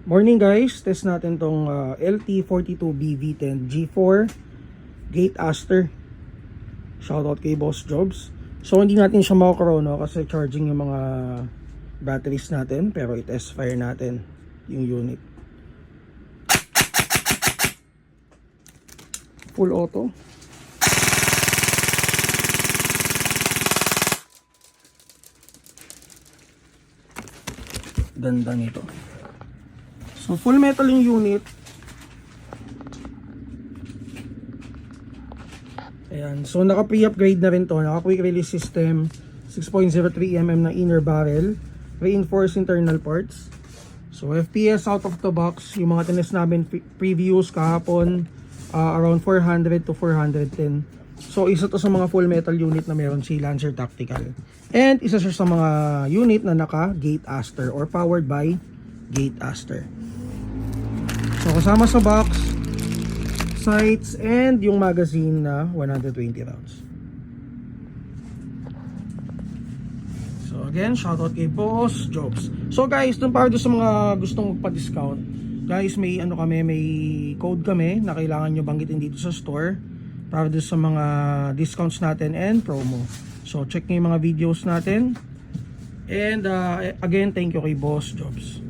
Morning guys, test natin tong LT42B V10 G4 Gate Aster. Shoutout kay Boss Jobs. So hindi natin siya makakrono kasi charging yung mga batteries natin, pero i-test fire natin yung unit. Full auto. Ganda nito. So full metal yung unit. Ayan. So naka pre-upgrade na rin to. Naka quick release system, 6.03mm na inner barrel, reinforced internal parts. So FPS out of the box, yung mga tinest namin previews kahapon, around 400 to 410. So isa to sa mga full metal unit na meron si Lancer Tactical. And isa siya sa mga unit na naka Gate Aster or powered by Gate Aster. So kasama sa box, sights and yung magazine na 120 rounds. So again, shoutout kay Boss Jobs. So guys, dun para doon sa mga gustong magpa-discount, guys, may ano kami, may code kami na kailangan nyo banggitin dito sa store para doon sa mga discounts natin and promo. So check nyo yung mga videos natin. And again, thank you kay Boss Jobs.